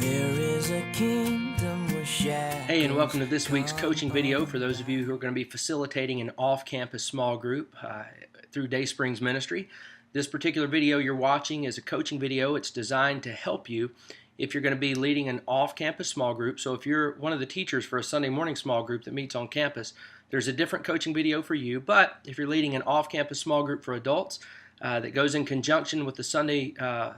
There is a kingdom where shadows. Hey, and welcome to this week's coaching video for those of you who are going to be facilitating an off-campus small group through Dayspring's ministry. This particular video you're watching is a coaching video. It's designed to help you if you're going to be leading an off-campus small group. So if you're one of the teachers for a Sunday morning small group that meets on campus, there's a different coaching video for you. But if you're leading an off-campus small group for adults that goes in conjunction with the Sunday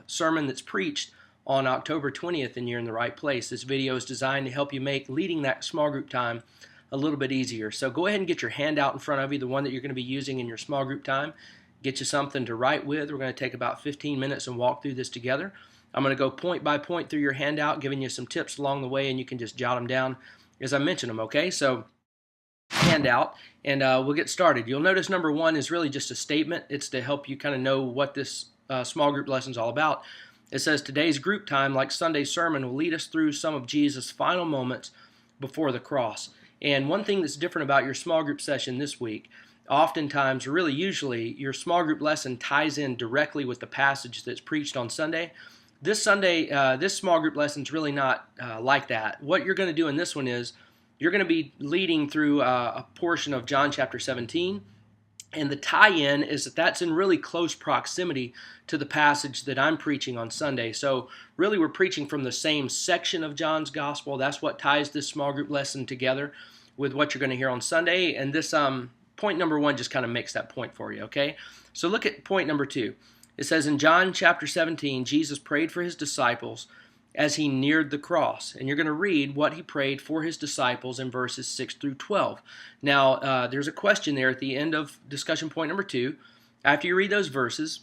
sermon that's preached on October 20th, and you're in the right place. This video is designed to help you make leading that small group time a little bit easier. So go ahead and get your handout in front of you, the one that you're going to be using in your small group time. Get you something to write with. We're going to take about 15 minutes and walk through this together. I'm going to go point by point through your handout, giving you some tips along the way, and you can just jot them down as I mention them, okay? So handout, and we'll get started. You'll notice number one is really just a statement. It's to help you kind of know what this small group lesson is all about. It says, today's group time, like Sunday's sermon, will lead us through some of Jesus' final moments before the cross. And one thing that's different about your small group session this week, oftentimes, or really usually, your small group lesson ties in directly with the passage that's preached on Sunday. This Sunday, this small group lesson is really not like that. What you're going to do in this one is, you're going to be leading through a portion of John chapter 17, and the tie-in is that that's in really close proximity to the passage that I'm preaching on Sunday. So really we're preaching from the same section of John's gospel. That's what ties this small group lesson together with what you're going to hear on Sunday. And this point number one just kind of makes that point for you, okay? So look at point number two. It says in John chapter 17, Jesus prayed for his disciples as he neared the cross. And you're going to read what he prayed for his disciples in verses 6 through 12. Now, there's a question there at the end of discussion point number two. After you read those verses,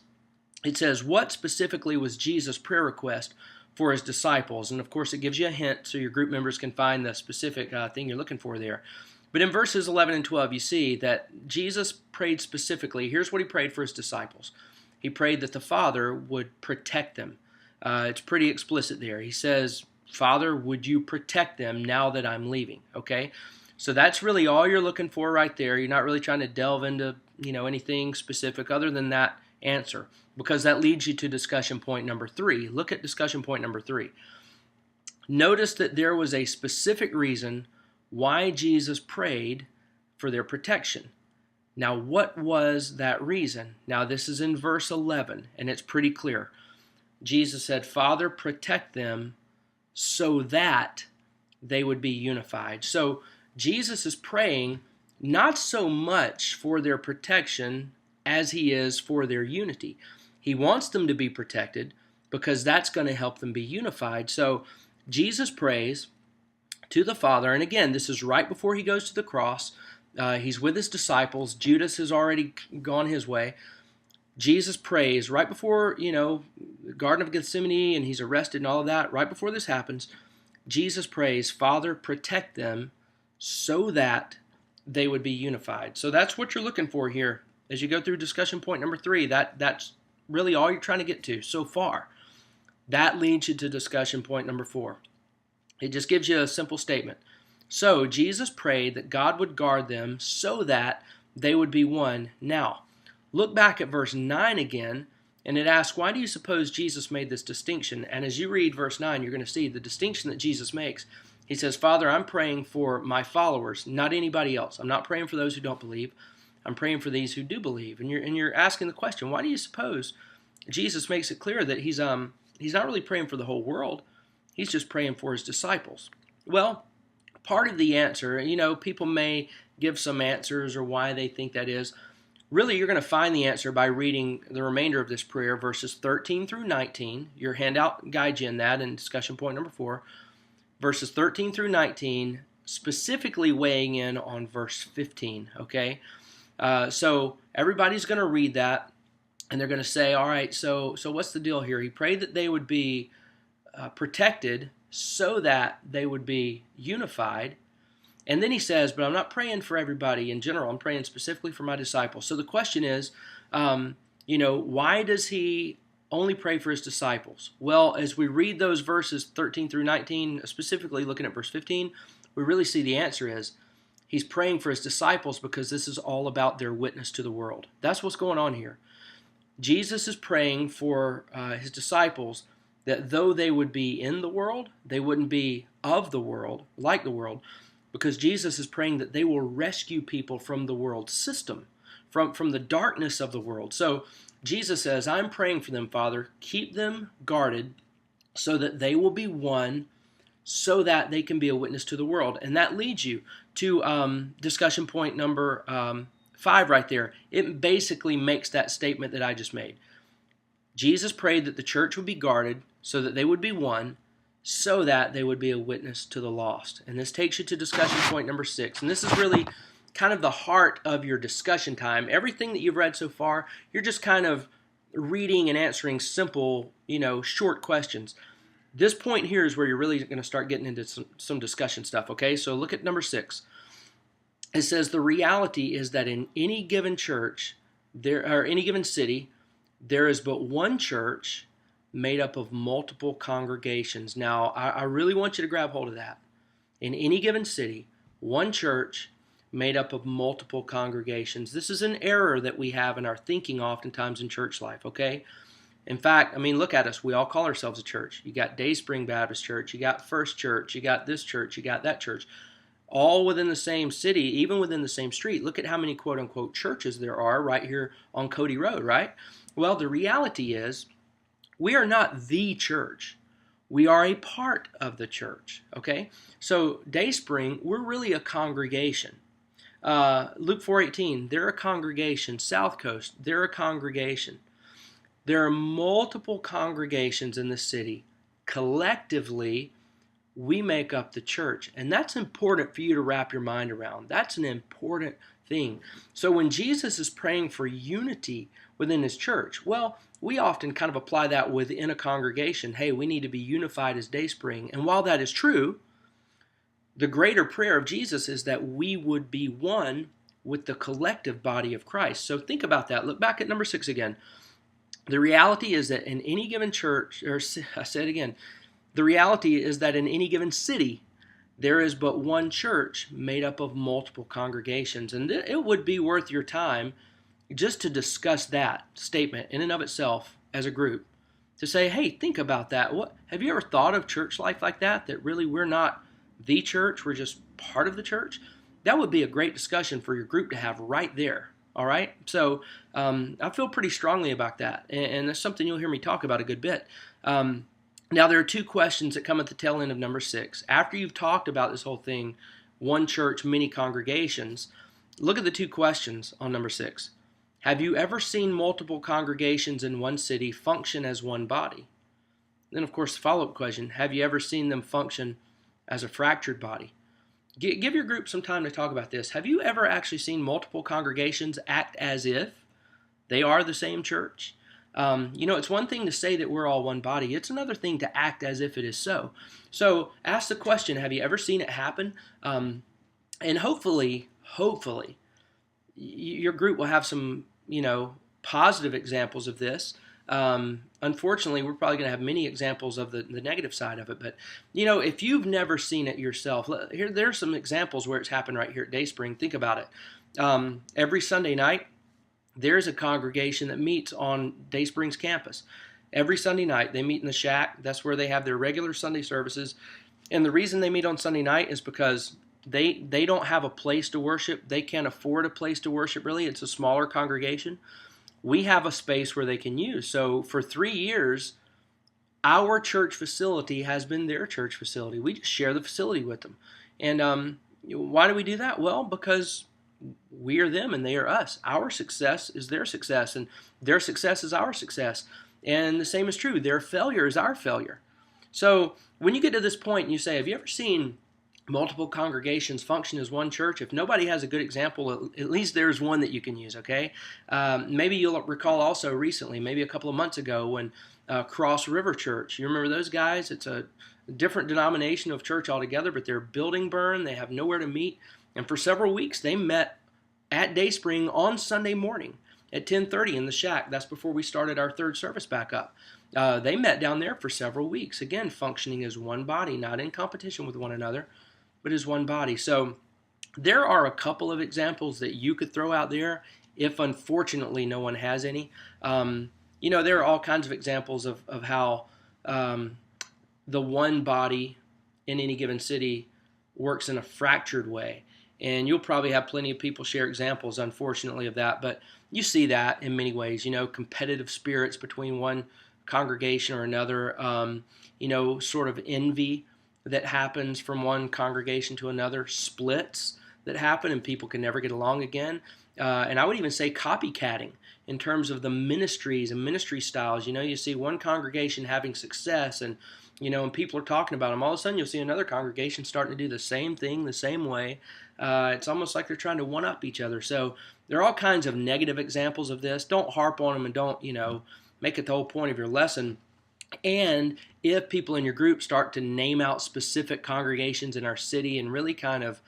it says, what specifically was Jesus' prayer request for his disciples? And of course, it gives you a hint so your group members can find the specific thing you're looking for there. But in verses 11 and 12, you see that Jesus prayed specifically. Here's what he prayed for his disciples. He prayed that the Father would protect them. It's pretty explicit there. He says, Father, would you protect them now that I'm leaving? Okay, so that's really all you're looking for right there. You're not really trying to delve into anything specific other than that answer, because that leads you to discussion point number three. Look at discussion point number three. Notice that there was a specific reason why Jesus prayed for their protection. Now, what was that reason? Now, this is in verse 11, and it's pretty clear. Jesus said, Father, protect them so that they would be unified. So Jesus is praying not so much for their protection as he is for their unity. He wants them to be protected because that's going to help them be unified. So Jesus prays to the Father, and again, this is right before he goes to the cross. He's with his disciples. Judas has already gone his way. Jesus prays right before, the Garden of Gethsemane, and he's arrested and all of that. Right before this happens, Jesus prays, Father, protect them so that they would be unified. So that's what you're looking for here as you go through discussion point number three. That's really all you're trying to get to so far. That leads you to discussion point number four. It just gives you a simple statement. So Jesus prayed that God would guard them so that they would be one. Now, look back at verse 9 again, and it asks, why do you suppose Jesus made this distinction? And as you read verse 9, you're going to see the distinction that Jesus makes. He says, Father, I'm praying for my followers, not anybody else. I'm not praying for those who don't believe. I'm praying for these who do believe. And you're asking the question, why do you suppose Jesus makes it clear that he's not really praying for the whole world. He's just praying for his disciples. Well, part of the answer, people may give some answers or why they think that is. Really, you're going to find the answer by reading the remainder of this prayer, verses 13 through 19. Your handout guides you in that in discussion point number 4. Verses 13 through 19, specifically weighing in on verse 15, okay? So everybody's going to read that, and they're going to say, all right, so what's the deal here? He prayed that they would be protected so that they would be unified. And then he says, but I'm not praying for everybody in general. I'm praying specifically for my disciples. So the question is, why does he only pray for his disciples? Well, as we read those verses 13 through 19, specifically looking at verse 15, we really see the answer is he's praying for his disciples because this is all about their witness to the world. That's what's going on here. Jesus is praying for his disciples that though they would be in the world, they wouldn't be of the world, like the world, because Jesus is praying that they will rescue people from the world system, from the darkness of the world. So Jesus says, I'm praying for them, Father, keep them guarded so that they will be one, so that they can be a witness to the world. And that leads you to discussion point number 5 right there. It basically makes that statement that I just made. Jesus prayed that the church would be guarded so that they would be one, so that they would be a witness to the lost. And this takes you to discussion point number 6. And this is really kind of the heart of your discussion time. Everything that you've read so far, you're just kind of reading and answering simple, short questions. This point here is where you're really going to start getting into some discussion stuff, okay? So look at number 6. It says the reality is that in any given church, any given city, there is but one church made up of multiple congregations. Now, I really want you to grab hold of that. In any given city, one church made up of multiple congregations. This is an error that we have in our thinking oftentimes in church life, okay? In fact, look at us. We all call ourselves a church. You got Dayspring Baptist Church, you got First Church, you got this church, you got that church, all within the same city, even within the same street. Look at how many quote-unquote churches there are right here on Cody Road, right? Well, the reality is we are not the church. We are a part of the church, okay? So Dayspring, we're really a congregation. Luke 4:18, they're a congregation. South Coast, they're a congregation. There are multiple congregations in the city. Collectively, we make up the church. And that's important for you to wrap your mind around. That's an important thing. So when Jesus is praying for unity within his church, well, we often kind of apply that within a congregation. Hey, we need to be unified as Dayspring. And while that is true, the greater prayer of Jesus is that we would be one with the collective body of Christ. So think about that. Look back at number 6 again. The reality is that in any given church, or I say it again, the reality is that in any given city, there is but one church made up of multiple congregations. And it would be worth your time just to discuss that statement in and of itself as a group. To say, hey, think about that. Have you ever thought of church life like that? That really we're not the church, we're just part of the church? That would be a great discussion for your group to have right there. All right? So I feel pretty strongly about that. And that's something you'll hear me talk about a good bit. Now, there are 2 questions that come at the tail end of number 6. After you've talked about this whole thing, one church, many congregations, look at the 2 questions on number 6. Have you ever seen multiple congregations in one city function as one body? Then, of course, the follow-up question, have you ever seen them function as a fractured body? Give your group some time to talk about this. Have you ever actually seen multiple congregations act as if they are the same church? It's one thing to say that we're all one body. It's another thing to act as if it is so. So ask the question, have you ever seen it happen? And hopefully, your group will have some, positive examples of this. Unfortunately, we're probably going to have many examples of the negative side of it. But, if you've never seen it yourself, there's some examples where it's happened right here at Dayspring. Think about it. Every Sunday night, there's a congregation that meets on Dayspring's campus. Every Sunday night, they meet in the shack. That's where they have their regular Sunday services. And the reason they meet on Sunday night is because they don't have a place to worship. They can't afford a place to worship, really. It's a smaller congregation. We have a space where they can use. So for 3 years, our church facility has been their church facility. We just share the facility with them. And why do we do that? Well, because we are them and they are us. Our success is their success, and their success is our success. And the same is true. Their failure is our failure. So when you get to this point and you say, have you ever seen multiple congregations function as one church? If nobody has a good example, at least there's one that you can use, okay? Maybe you'll recall also recently, maybe a couple of months ago, when Cross River Church, you remember those guys? It's a different denomination of church altogether, but their building burned. They have nowhere to meet. And for several weeks, they met at Dayspring on Sunday morning at 10:30 in the shack. That's before we started our 3rd service back up. They met down there for several weeks, again, functioning as one body, not in competition with one another, but as one body. So there are a couple of examples that you could throw out there if, unfortunately, no one has any. There are all kinds of examples of how the one body in any given city works in a fractured way. And you'll probably have plenty of people share examples, unfortunately, of that. But you see that in many ways, competitive spirits between one congregation or another, sort of envy that happens from one congregation to another, splits that happen, and people can never get along again. And I would even say copycatting in terms of the ministries and ministry styles. You see one congregation having success and people are talking about them. All of a sudden, you'll see another congregation starting to do the same thing the same way. It's almost like they're trying to one-up each other. So there are all kinds of negative examples of this. Don't harp on them and don't, make it the whole point of your lesson. And if people in your group start to name out specific congregations in our city and really kind of,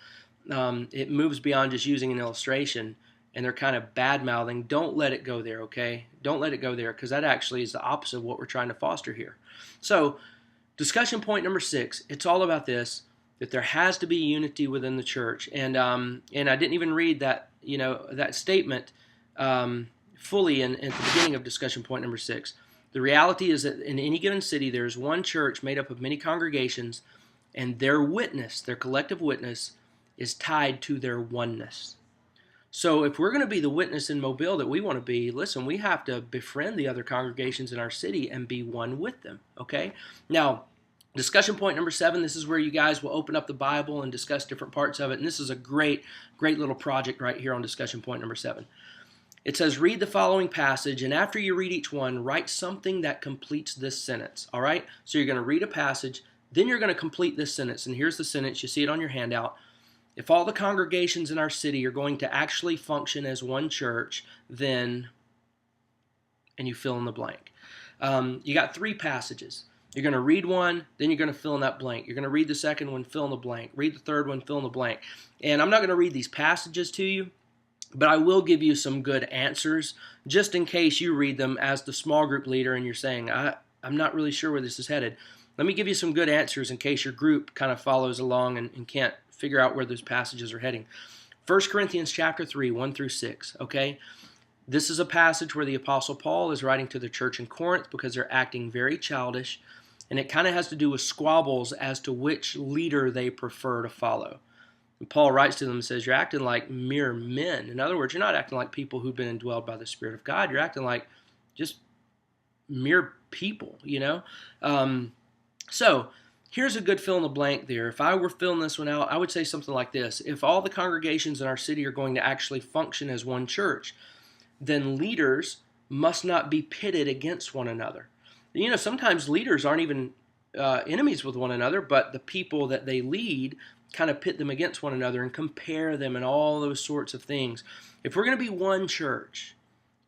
it moves beyond just using an illustration and they're kind of bad-mouthing, don't let it go there, okay? Don't let it go there, because that actually is the opposite of what we're trying to foster here. So, discussion point number 6, it's all about this, that there has to be unity within the church. And I didn't even read that, that statement fully at the beginning of discussion point number 6. The reality is that in any given city, there's one church made up of many congregations, and their witness, their collective witness, is tied to their oneness. So if we're going to be the witness in Mobile that we want to be, listen, we have to befriend the other congregations in our city and be one with them, okay? Now, discussion point number 7, this is where you guys will open up the Bible and discuss different parts of it, and this is a great little project right here on discussion point number 7. It says, read the following passage, and after you read each one, write something that completes this sentence, all right? So you're going to read a passage, then you're going to complete this sentence, and here's the sentence. You see it on your handout. If all the congregations in our city are going to actually function as one church, then, and you fill in the blank. You got 3 passages. You're going to read one, then you're going to fill in that blank. You're going to read the second one, fill in the blank. Read the third one, fill in the blank. And I'm not going to read these passages to you, but I will give you some good answers just in case you read them as the small group leader and you're saying, I'm not really sure where this is headed. Let me give you some good answers in case your group kind of follows along and can't figure out where those passages are heading. 1 Corinthians chapter 3, 1 through 6, okay? This is a passage where the Apostle Paul is writing to the church in Corinth because they're acting very childish, and it kind of has to do with squabbles as to which leader they prefer to follow. And Paul writes to them and says, you're acting like mere men. In other words, you're not acting like people who've been indwelled by the Spirit of God. You're acting like just mere people, So here's a good fill in the blank there. If I were filling this one out, I would say something like this. If all the congregations in our city are going to actually function as one church, then leaders must not be pitted against one another. Sometimes leaders aren't even enemies with one another, but the people that they lead kind of pit them against one another and compare them and all those sorts of things. If we're going to be one church,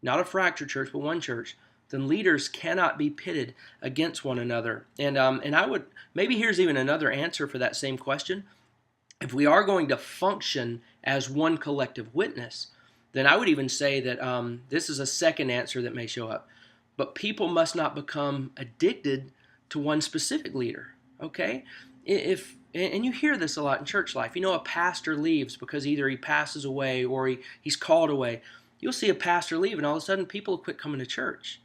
not a fractured church, but one church, then leaders cannot be pitted against one another. And I would, maybe here's even another answer for that same question. If we are going to function as one collective witness, then I would even say that this is a second answer that may show up. But people must not become addicted to one specific leader, okay? And you hear this a lot in church life. A pastor leaves because either he passes away or he's called away. You'll see a pastor leave and all of a sudden people will quit coming to church.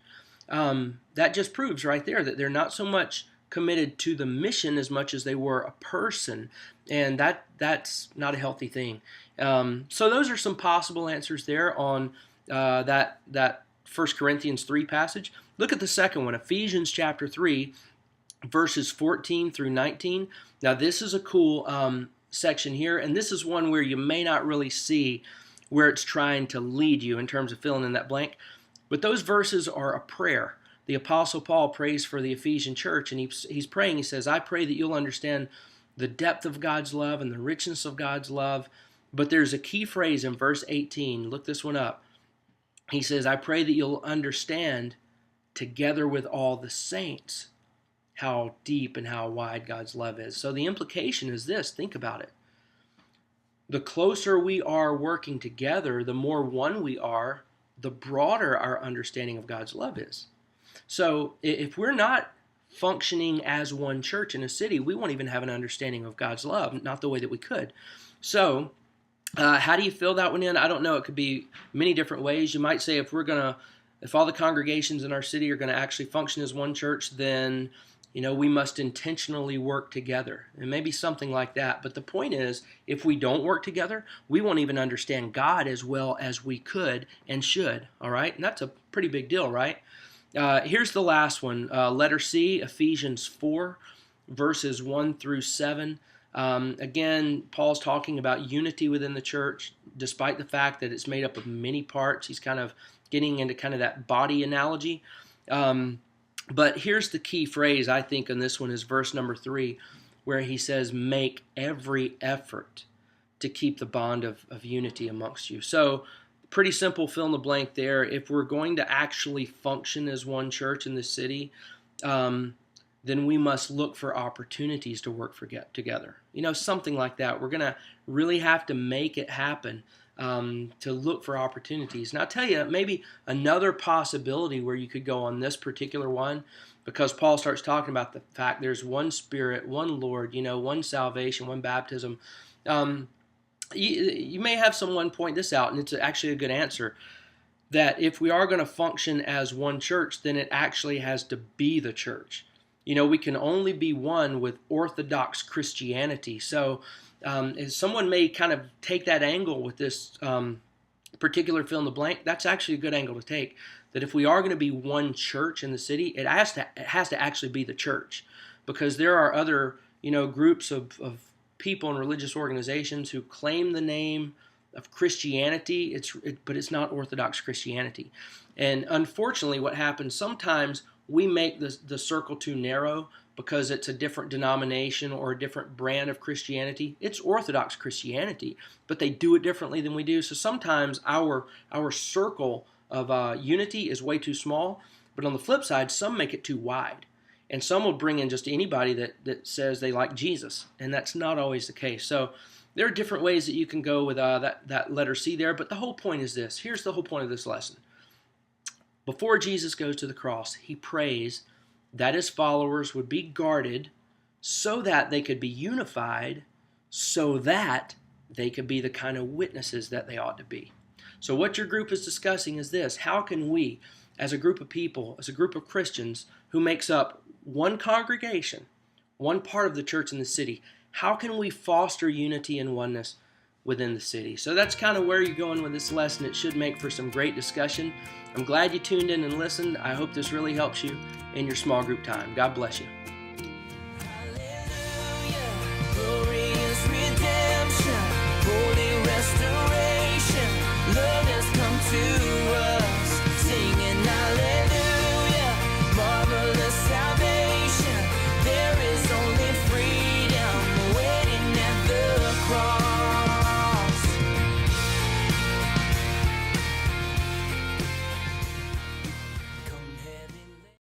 That just proves right there that they're not so much committed to the mission as much as they were a person, and that's not a healthy thing. So those are some possible answers there on that 1 Corinthians 3 passage. Look at the second one, Ephesians chapter 3, verses 14 through 19. Now this is a cool section here, and this is one where you may not really see where it's trying to lead you in terms of filling in that blank. But those verses are a prayer. The Apostle Paul prays for the Ephesian church, and he's praying. He says, I pray that you'll understand the depth of God's love and the richness of God's love. But there's a key phrase in verse 18. Look this one up. He says, I pray that you'll understand together with all the saints how deep and how wide God's love is. So the implication is this. Think about it. The closer we are working together, the more one we are, the broader our understanding of God's love is. So if we're not functioning as one church in a city, we won't even have an understanding of God's love, not the way that we could. So how do you fill that one in? I don't know. It could be many different ways. You might say if we're going to If all the congregations in our city are going to actually function as one church, then we must intentionally work together. And maybe something like that. But the point is, if we don't work together, we won't even understand God as well as we could and should. All right? And that's a pretty big deal, right? Here's the last one. Letter C, Ephesians 4, verses 1 through 7. Again, Paul's talking about unity within the church, despite the fact that it's made up of many parts. He's kind of getting into kind of that body analogy. But here's the key phrase, I think, in this one is verse number 3, where he says, make every effort to keep the bond of unity amongst you. So pretty simple fill in the blank there. If we're going to actually function as one church in the city, then we must look for opportunities to work together. Something like that. We're going to really have to make it happen. To look for opportunities. And I'll tell you, maybe another possibility where you could go on this particular one, because Paul starts talking about the fact there's one Spirit, one Lord, one salvation, one baptism. You may have someone point this out, and it's actually a good answer, that if we are going to function as one church, then it actually has to be the church. We can only be one with Orthodox Christianity. So someone may kind of take that angle with this particular fill in the blank. That's actually a good angle to take. That if we are going to be one church in the city, it has to actually be the church, because there are other groups of people and religious organizations who claim the name of Christianity. But it's not Orthodox Christianity. And unfortunately, what happens sometimes, we make the circle too narrow because it's a different denomination or a different brand of Christianity. It's Orthodox Christianity, but they do it differently than we do. So sometimes our circle of unity is way too small, but on the flip side, some make it too wide. And some will bring in just anybody that says they like Jesus, and that's not always the case. So there are different ways that you can go with that letter C there, but the whole point is this. Here's the whole point of this lesson. Before Jesus goes to the cross, he prays that his followers would be guarded so that they could be unified, so that they could be the kind of witnesses that they ought to be. So what your group is discussing is this. How can we, as a group of people, as a group of Christians who makes up one congregation, one part of the church in the city, how can we foster unity and oneness within the city? So that's kind of where you're going with this lesson. It should make for some great discussion. I'm glad you tuned in and listened. I hope this really helps you in your small group time. God bless you.